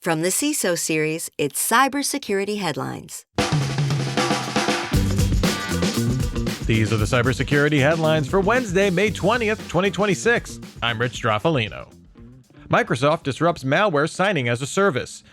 From the CISO series, it's Cybersecurity Headlines. These are the cybersecurity headlines for Wednesday, May 20th, 2026. I'm Rich Straffolino. Microsoft disrupts malware-signing-as-a-service.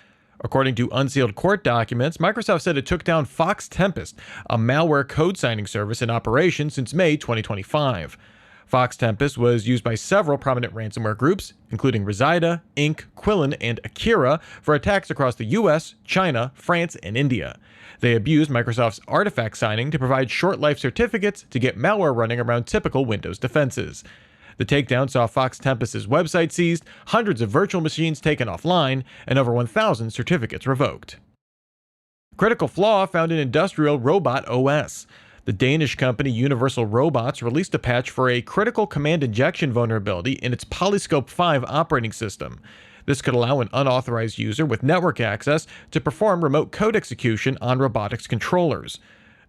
According to unsealed court documents, Microsoft said it took down Fox Tempest, a malware code signing service in operation since May 2025. Fox Tempest was used by several prominent ransomware groups, including Resida, Inc., Quillen, and Akira, for attacks across the US, China, France, and India. They abused Microsoft's artifact signing to provide short-life certificates to get malware running around typical Windows defenses. The takedown saw Fox Tempest's website seized, hundreds of virtual machines taken offline, and over 1,000 certificates revoked. Critical flaw found in industrial robot OS. The Danish company Universal Robots released a patch for a critical command injection vulnerability in its Polyscope 5 operating system. This could allow an unauthorized user with network access to perform remote code execution on robotics controllers.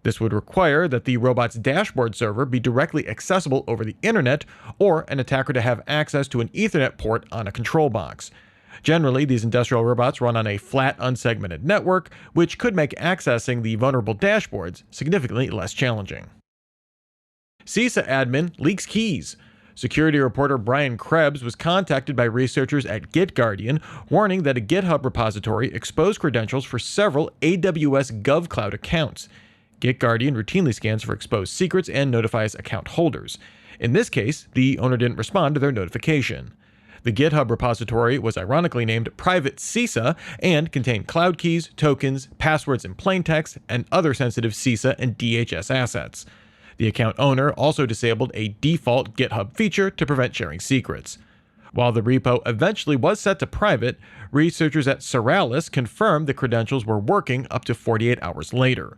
This would require that the robot's dashboard server be directly accessible over the internet, or an attacker to have access to an Ethernet port on a control box. Generally, these industrial robots run on a flat, unsegmented network, which could make accessing the vulnerable dashboards significantly less challenging. CISA admin leaks keys. Security reporter Brian Krebs was contacted by researchers at GitGuardian, warning that a GitHub repository exposed credentials for several AWS GovCloud accounts. GitGuardian routinely scans for exposed secrets and notifies account holders. In this case, the owner didn't respond to their notification. The GitHub repository was ironically named Private CISA and contained cloud keys, tokens, passwords in plaintext, and other sensitive CISA and DHS assets. The account owner also disabled a default GitHub feature to prevent sharing secrets. While the repo eventually was set to private, researchers at Seralis confirmed the credentials were working up to 48 hours later.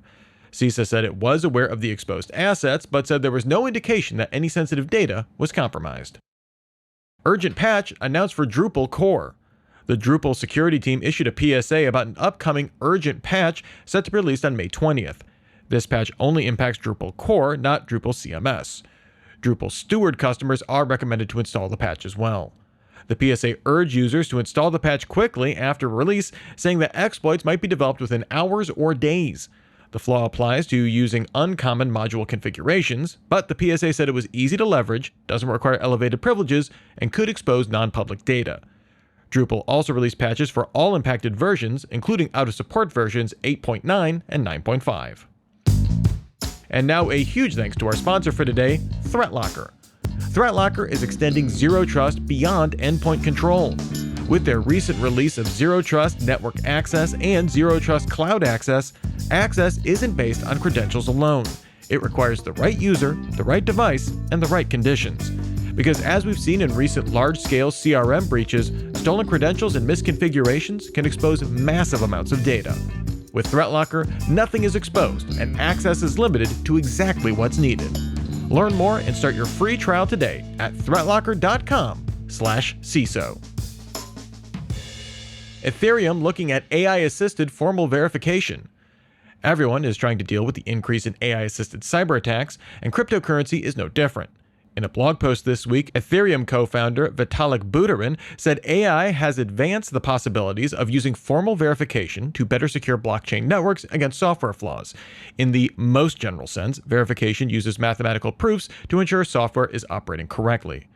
CISA said it was aware of the exposed assets, but said there was no indication that any sensitive data was compromised. Urgent patch announced for Drupal core. The Drupal security team issued a PSA about an upcoming urgent patch set to be released on May 20th. This patch only impacts Drupal core, not Drupal CMS. Drupal steward customers are recommended to install the patch as well. The PSA urged users to install the patch quickly after release, saying that exploits might be developed within hours or days. The flaw applies to using uncommon module configurations, but the PSA said it was easy to leverage, doesn't require elevated privileges, and could expose non-public data. Drupal also released patches for all impacted versions, including out-of-support versions 8.9 and 9.5. And now a huge thanks to our sponsor for today, ThreatLocker. ThreatLocker is extending Zero Trust beyond endpoint control. With their recent release of Zero Trust Network Access and Zero Trust Cloud Access, access isn't based on credentials alone. It requires the right user, the right device, and the right conditions. Because as we've seen in recent large-scale CRM breaches, stolen credentials and misconfigurations can expose massive amounts of data. With ThreatLocker, nothing is exposed, and access is limited to exactly what's needed. Learn more and start your free trial today at threatlocker.com/CISO. Ethereum looking at AI-assisted formal verification. Everyone is trying to deal with the increase in AI-assisted cyber attacks, and cryptocurrency is no different. In a blog post this week, Ethereum co-founder Vitalik Buterin said AI has advanced the possibilities of using formal verification to better secure blockchain networks against software flaws. In the most general sense, verification uses mathematical proofs to ensure software is operating correctly.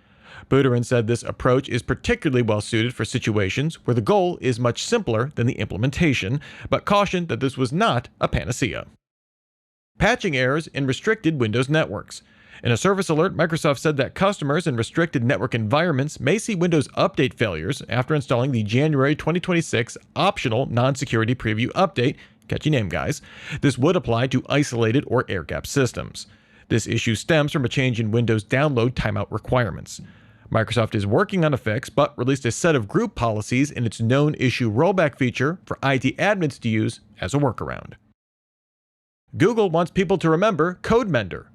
Buterin said this approach is particularly well suited for situations where the goal is much simpler than the implementation, but cautioned that this was not a panacea. Patching errors in restricted Windows networks. In a service alert, Microsoft said that customers in restricted network environments may see Windows Update failures after installing the January 2026 optional non-security preview update. Catchy name, guys. This would apply to isolated or air-gapped systems. This issue stems from a change in Windows download timeout requirements. Microsoft is working on a fix, but released a set of group policies in its known issue rollback feature for IT admins to use as a workaround. Google wants people to remember CodeMender.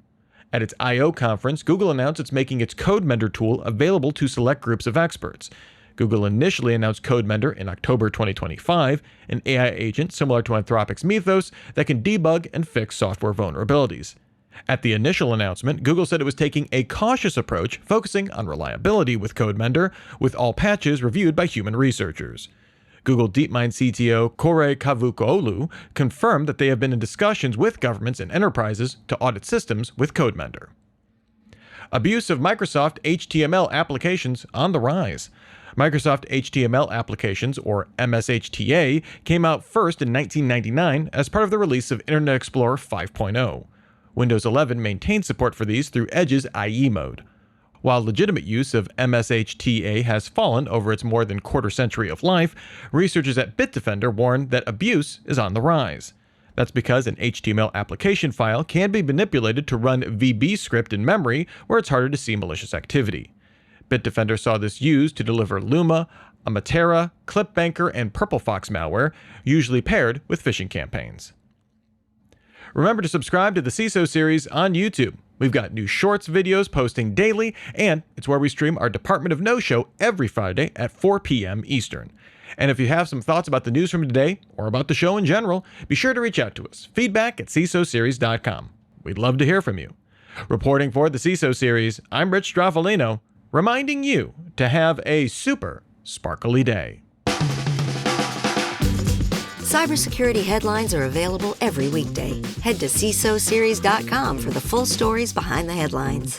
At its I/O conference, Google announced it's making its CodeMender tool available to select groups of experts. Google initially announced CodeMender in October 2025, an AI agent similar to Anthropic's Mythos that can debug and fix software vulnerabilities. At the initial announcement, Google said it was taking a cautious approach, focusing on reliability with CodeMender, with all patches reviewed by human researchers. Google DeepMind CTO Kore Kavukolu confirmed that they have been in discussions with governments and enterprises to audit systems with CodeMender. Abuse of Microsoft HTML applications on the rise. Microsoft HTML applications, or MSHTA, came out first in 1999 as part of the release of Internet Explorer 5.0. Windows 11 maintained support for these through Edge's IE mode. While legitimate use of MSHTA has fallen over its more than quarter century of life, researchers at Bitdefender warn that abuse is on the rise. That's because an HTML application file can be manipulated to run VB script in memory where it's harder to see malicious activity. Bitdefender saw this used to deliver Luma, Amatera, Clipbanker, and Purple Fox malware, usually paired with phishing campaigns. Remember to subscribe to the CISO series on YouTube. We've got new shorts videos posting daily, and it's where we stream our Department of No show every Friday at 4 p.m. Eastern. And if you have some thoughts about the news from today, or about the show in general, be sure to reach out to us. feedback@cisoseries.com. We'd love to hear from you. Reporting for the CISO series, I'm Rich Straffolino, reminding you to have a super sparkly day. Cybersecurity headlines are available every weekday. Head to CISOseries.com for the full stories behind the headlines.